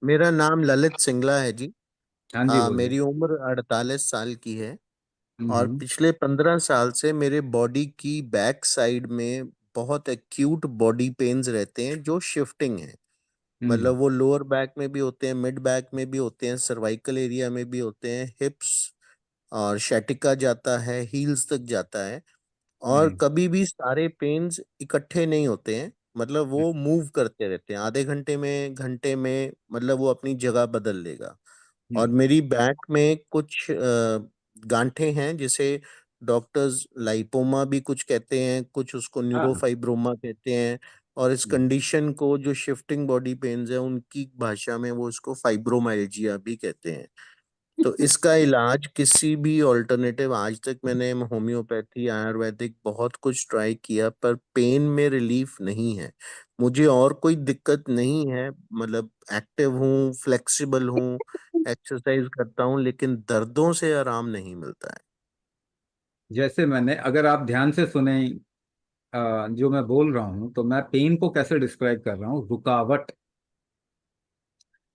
मेरा नाम ललित सिंगला है जी। हाँ जी, बोलिए। मेरी उम्र 48 साल की है। और हम्म। पिछले 15 साल से मेरे बॉडी की बैक साइड में बहुत एक्यूट बॉडी पेन्स रहते हैं जो शिफ्टिंग है। हम्म। मतलब वो लोअर बैक में भी होते हैं, मिड बैक में भी होते हैं, सर्वाइकल एरिया में भी होते हैं, हिप्स और शैटिका जाता है, हील्स तक जाता है। और हम्म। कभी भी सारे पेन्स इकट्ठे नहीं होते हैं। मतलब वो मूव करते रहते हैं, आधे घंटे में, घंटे में, मतलब वो अपनी जगह बदल लेगा। और हम्म। मेरी बैक में कुछ गांठें हैं जिसे डॉक्टर्स लाइपोमा भी कुछ कहते हैं, कुछ उसको हाँ। न्यूरोफाइब्रोमा कहते हैं। और इस हम्म। कंडीशन को, जो शिफ्टिंग बॉडी पेन्स है, उनकी भाषा में वो इसको फाइब्रोमाइल्जिया भी कहते हैं। तो इसका इलाज किसी भी ऑल्टरनेटिव, आज तक मैंने होम्योपैथी, आयुर्वेदिक बहुत कुछ ट्राई किया, पर पेन में रिलीफ नहीं है। मुझे और कोई दिक्कत नहीं है, मतलब एक्टिव हूँ, फ्लेक्सिबल हूँ, एक्सरसाइज करता हूँ, लेकिन दर्दों से आराम नहीं मिलता है। जैसे मैंने, अगर आप ध्यान से सुने, जो मैं बोल रहा हूँ, तो मैं पेन को कैसे डिस्क्राइब कर रहा हूँ। रुकावट।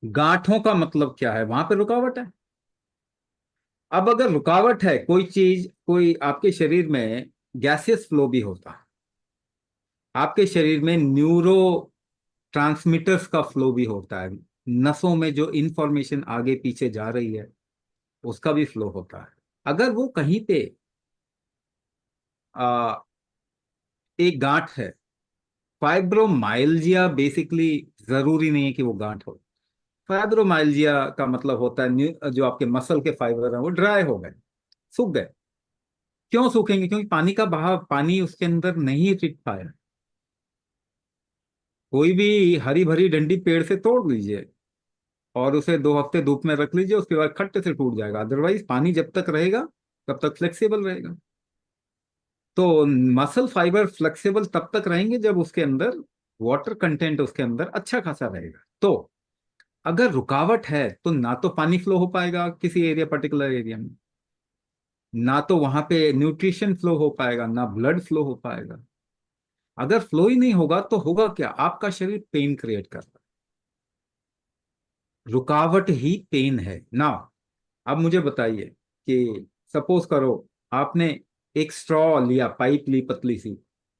गांठों का मतलब क्या है? वहां पे रुकावट है। अब अगर रुकावट है कोई चीज, कोई आपके शरीर में गैसियस फ्लो भी होता है, आपके शरीर में न्यूरो ट्रांसमीटर्स का फ्लो भी होता है, नसों में जो इंफॉर्मेशन आगे पीछे जा रही है उसका भी फ्लो होता है। अगर वो कहीं पे आ, एक गांठ है, फाइब्रोमाइल्जिया बेसिकली जरूरी नहीं है कि वो गांठ हो। फाइब्रोमाइल्जिया का मतलब होता है जो आपके मसल के फाइबर हैं वो ड्राई हो गए, सूख गए। क्यों सूखेंगे? क्योंकि पानी का बहाव, पानी उसके अंदर नहीं टिक पाया। कोई भी हरी भरी डंडी पेड़ से तोड़ लीजिए और उसे 2 हफ्ते धूप में रख लीजिए, उसके बाद खट्टे से टूट जाएगा। अदरवाइज पानी जब तक रहेगा तब तक फ्लेक्सिबल रहेगा। तो मसल फाइबर फ्लेक्सिबल तब तक रहेंगे जब उसके अंदर वाटर कंटेंट उसके अंदर अच्छा खासा रहेगा। तो अगर रुकावट है तो ना तो पानी फ्लो हो पाएगा किसी एरिया, पर्टिकुलर एरिया में, ना तो वहां पे न्यूट्रिशन फ्लो हो पाएगा, ना ब्लड फ्लो हो पाएगा। अगर फ्लो ही नहीं होगा तो होगा क्या? आपका शरीर पेन क्रिएट कर रहा है। रुकावट ही पेन है ना। अब मुझे बताइए कि सपोज करो आपने एक स्ट्रॉ लिया, पाइप ली पतली सी,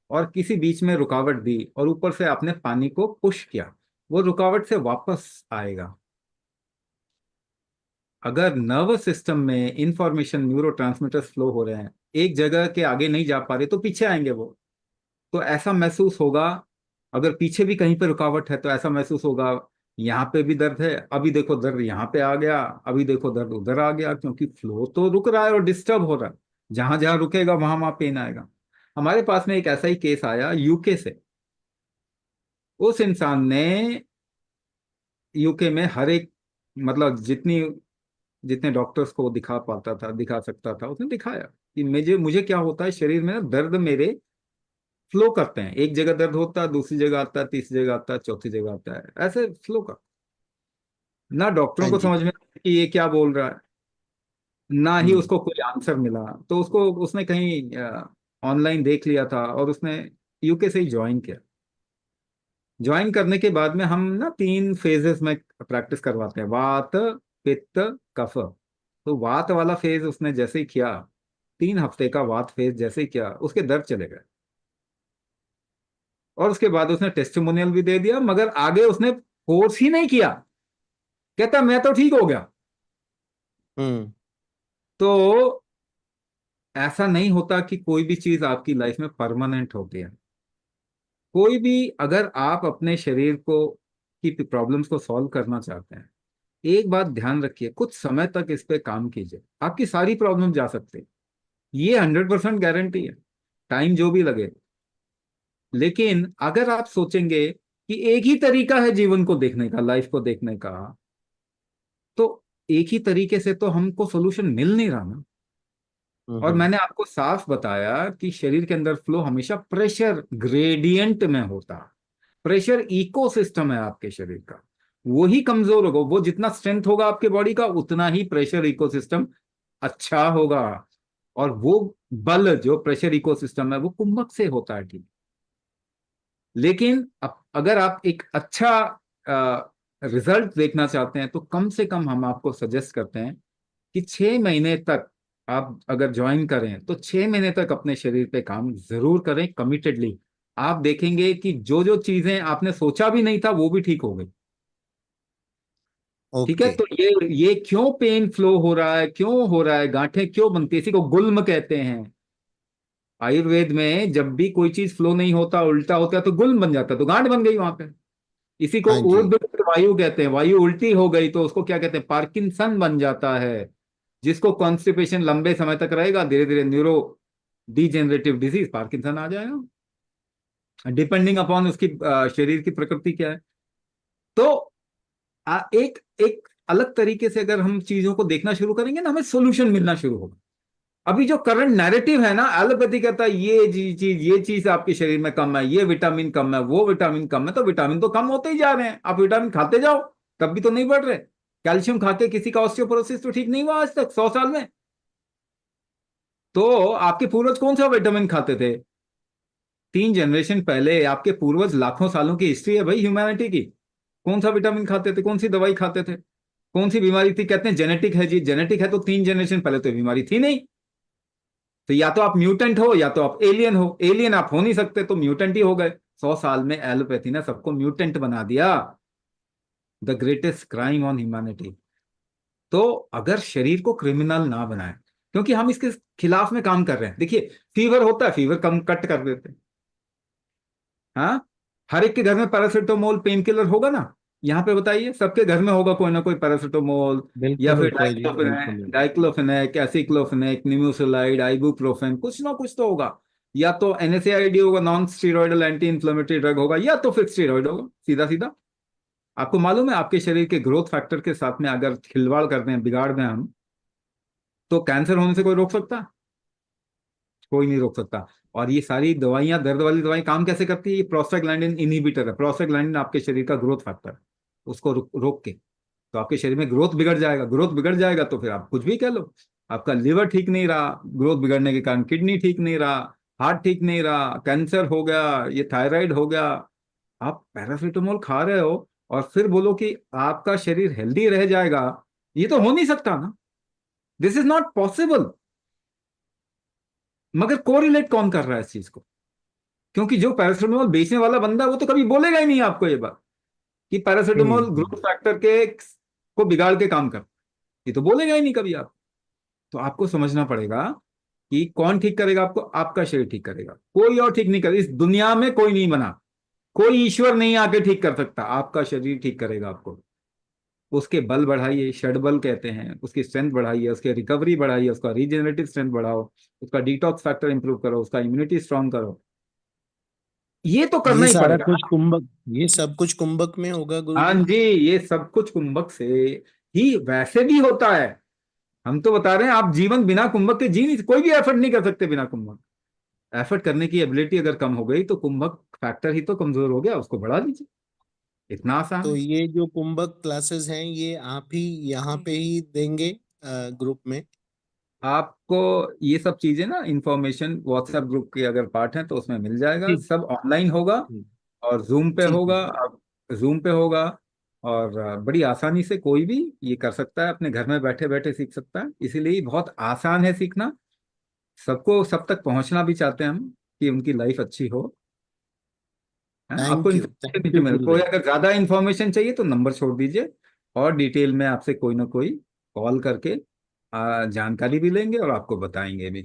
और किसी बीच में रुकावट दी और ऊपर से आपने पानी को पुश किया, वो रुकावट से वापस आएगा। अगर नर्वस सिस्टम में इंफॉर्मेशन, न्यूरोट्रांसमीटर्स फ्लो हो रहे हैं, एक जगह के आगे नहीं जा पा रहे तो पीछे आएंगे वो। तो ऐसा महसूस होगा। अगर पीछे भी कहीं पे रुकावट है तो ऐसा महसूस होगा, यहाँ पे भी दर्द है, अभी देखो दर्द यहाँ पे आ गया, अभी देखो दर्द उधर आ गया, क्योंकि फ्लो तो रुक रहा है और डिस्टर्ब हो रहा है। जहां जहां रुकेगा वहां वहां पेन आएगा। हमारे पास में एक ऐसा ही केस आया यूके से। उस इंसान ने यूके में हर एक, मतलब जितनी, जितने डॉक्टर्स को वो दिखा पाता था, दिखा सकता था, उसने दिखाया कि मुझे मुझे क्या होता है शरीर में ना, दर्द मेरे फ्लो करते हैं। एक जगह दर्द होता है, दूसरी जगह आता है, तीसरी जगह आता है, चौथी जगह आता है, ऐसे फ्लो का। ना डॉक्टरों हाँ को जी। समझ में आया कि ये क्या बोल रहा है, ना ही हम्म। उसको कोई आंसर मिला। तो उसको, उसने कहीं ऑनलाइन देख लिया था और उसने यूके से ही ज्वाइन किया। ज्वाइन करने के बाद में हम ना 3 फेजेस में प्रैक्टिस करवाते हैं, वात, पित्त, कफ। तो वात वाला फेज उसने जैसे ही किया, 3 हफ्ते का वात फेज जैसे ही किया, उसके दर्द चले गए। और उसके बाद उसने टेस्टिमोनियल भी दे दिया, मगर आगे उसने फोर्स ही नहीं किया। कहता मैं तो ठीक हो गया। हम्म। तो ऐसा नहीं होता कि कोई भी चीज आपकी लाइफ में परमानेंट होती है। कोई भी, अगर आप अपने शरीर को की प्रॉब्लम्स को सॉल्व करना चाहते हैं, एक बात ध्यान रखिए, कुछ समय तक इस पे काम कीजिए, आपकी सारी प्रॉब्लम जा सकती है। ये 100% गारंटी है, टाइम जो भी लगे। लेकिन अगर आप सोचेंगे कि एक ही तरीका है जीवन को देखने का, लाइफ को देखने का, तो एक ही तरीके से तो हमको सोल्यूशन मिल नहीं रहा ना। और हम्म। मैंने आपको साफ बताया कि शरीर के अंदर फ्लो हमेशा प्रेशर ग्रेडियंट में होता है। प्रेशर इकोसिस्टम है आपके शरीर का। वो ही कमजोर होगा, वो जितना स्ट्रेंथ होगा आपके बॉडी का, उतना ही प्रेशर इकोसिस्टम अच्छा होगा। और वो बल जो प्रेशर इकोसिस्टम है वो कुंभक से होता है, ठीक। लेकिन अगर आप एक अच्छा रिजल्ट देखना चाहते हैं तो कम से कम हम आपको सजेस्ट करते हैं कि 6 महीने तक आप अगर ज्वाइन करें तो 6 महीने तक अपने शरीर पे काम जरूर करें कमिटेडली। आप देखेंगे कि जो जो चीजें आपने सोचा भी नहीं था वो भी ठीक हो गई। ठीक है, ओके। तो ये क्यों पेन फ्लो हो रहा है, क्यों हो रहा है, गांठें क्यों बनती है, इसी को गुल्म कहते हैं। आयुर्वेद में जब भी कोई चीज फ्लो नहीं होता, उल्टा होता है, तो गुल्म बन जाता है, तो गांठ बन गई वहां पे। इसी को हाँ जी। ऊर्ध्वगत वायु कहते हैं। वायु उल्टी हो गई तो उसको क्या कहते हैं, पार्किंसन बन जाता है। जिसको कॉन्स्टिपेशन लंबे समय तक रहेगा, धीरे धीरे न्यूरो डीजेनरेटिव डिजीज पार्किंसन आ जाएगा, डिपेंडिंग अपॉन उसकी शरीर की प्रकृति क्या है। तो एक एक अलग तरीके से अगर हम चीजों को देखना शुरू करेंगे ना, हमें सोल्यूशन मिलना शुरू होगा। अभी जो करंट नैरेटिव है ना, एलोपैथी कहता है ये चीज आपके शरीर में कम है, ये विटामिन कम है, वो विटामिन कम है, तो विटामिन तो कम होते ही जा रहे हैं, आप विटामिन खाते जाओ तब भी तो नहीं बढ़ रहे। कैल्शियम खा के किसी का ऑस्टियोपोरोसिस तो ठीक नहीं हुआ आज तक 100 साल में। तो आपके पूर्वज कौन सा विटामिन खाते थे? 3 जनरेशन पहले आपके पूर्वज, लाखों सालों की हिस्ट्री है भाई ह्यूमैनिटी की। कौन सा विटामिन खाते थे, कौन सी दवाई खाते थे, कौन सी बीमारी थी? कहते हैं जेनेटिक है जी, जेनेटिक है तो 3 जनरेशन पहले तो बीमारी थी नहीं। तो या तो आप म्यूटेंट हो या तो आप एलियन हो। एलियन आप हो नहीं सकते तो म्यूटेंट ही हो गए। 100 साल में एलोपैथी ने सबको म्यूटेंट बना दिया। The greatest crime on humanity. तो अगर शरीर को क्रिमिनल ना बनाए, क्योंकि हम इसके खिलाफ में काम कर रहे हैं। देखिए, फीवर होता है, फीवर कम कट कर देते हैं। हाँ, हर एक के घर में पैरासिटामोल पेन किलर होगा ना? यहाँ पे बताइए, सबके घर में होगा कोई ना कोई पैरासिटामोल, या बिल्कुल फिर होता है जी, बिल्कुल है। डाइक्लोफेनेक, एसिक्लोफेनेक, निम्यूसोलाइड, आइबुप्रोफेन, कुछ ना कुछ तो होगा। या तो एनएसएआईडी होगा, non steroidal anti inflammatory drug होगा, या तो फिर स्टीरॉयड होगा, सीधा सीधा। आपको मालूम है, आपके शरीर के ग्रोथ फैक्टर के साथ में अगर खिलवाड़ करते हैं, बिगाड़ दें हम, तो कैंसर होने से कोई रोक सकता है? कोई नहीं रोक सकता। और ये सारी दवाइयां, दर्द वाली दवाई काम कैसे करती है? ये प्रोस्टाग्लैंडिन इनहिबिटर है। प्रोस्टाग्लैंडिन आपके शरीर का ग्रोथ फैक्टर है। उसको रोक के तो आपके शरीर में ग्रोथ बिगड़ जाएगा। ग्रोथ बिगड़ जाएगा तो फिर आप कुछ भी कह लो। आपका लिवर ठीक नहीं रहा, ग्रोथ बिगड़ने के कारण किडनी ठीक नहीं रहा, हार्ट ठीक नहीं रहा, कैंसर हो गया, ये थायराइड हो गया। आप पैरासीटामोल खा रहे हो और फिर बोलो कि आपका शरीर हेल्दी रह जाएगा? ये तो हो नहीं सकता ना। This is not possible. मगर कोरिलेट कौन कर रहा है इस चीज को? क्योंकि जो पैरासिटामोल बेचने वाला बंदा, वो तो कभी बोलेगा ही नहीं आपको ये बात कि पैरासिटामोल ग्रोथ हम्म। फैक्टर के को बिगाड़ के काम कर। ये तो बोलेगा ही नहीं कभी आप। तो आपको समझना पड़ेगा कि कौन ठीक करेगा आपको? आपका शरीर ठीक करेगा, कोई और ठीक नहीं कर। इस दुनिया में कोई नहीं बना, कोई ईश्वर नहीं आके ठीक कर सकता। आपका शरीर ठीक करेगा आपको। उसके बल बढ़ाइए, षड बल कहते हैं, उसकी स्ट्रेंथ बढ़ाइए, उसकी रिकवरी बढ़ाइए, उसका रीजनरेटिव स्ट्रेंथ बढ़ाओ, उसका डिटॉक्स फैक्टर इंप्रूव करो, उसका इम्यूनिटी स्ट्रांग करो। ये तो करना ये ही सारा पड़ेगा। कुछ कुंभक, ये सब कुछ कुंभक में होगा हाँ गुरुजी। जी, ये सब कुछ कुंभक से ही वैसे भी होता है। हम तो बता रहे हैं, आप जीवन बिना कुंभक के जी नहीं, कोई भी एफर्ट नहीं कर सकते बिना कुंभक। एफर्ट करने की एबिलिटी अगर कम हो गई तो कुंभक फैक्टर ही तो कमजोर हो गया, उसको बढ़ा दीजिए। इतना आसान तो है। ये जो कुंभक क्लासेस हैं ये आप ही यहाँ पे ही देंगे ग्रुप में? आपको ये सब चीजें ना, इंफॉर्मेशन व्हाट्सएप ग्रुप के अगर पार्ट है तो उसमें मिल जाएगा। ठीक। सब ऑनलाइन होगा ठीक। और जूम पे ठीक है। होगा। अब जूम पे होगा और बड़ी आसानी से कोई भी ये कर सकता है, अपने घर में बैठे बैठे सीख सकता है। इसीलिए बहुत आसान है सीखना। सबको सब तक पहुंचना भी चाहते हैं हम कि उनकी लाइफ अच्छी हो। है ना? आपको इन्फॉर्मेशन थैंक नीचे यू मिल, कोई गुरुदेव। अगर ज्यादा इन्फॉर्मेशन चाहिए तो नंबर छोड़ दीजिए, और डिटेल में आपसे कोई ना कोई कॉल करके जानकारी भी लेंगे और आपको बताएंगे भी।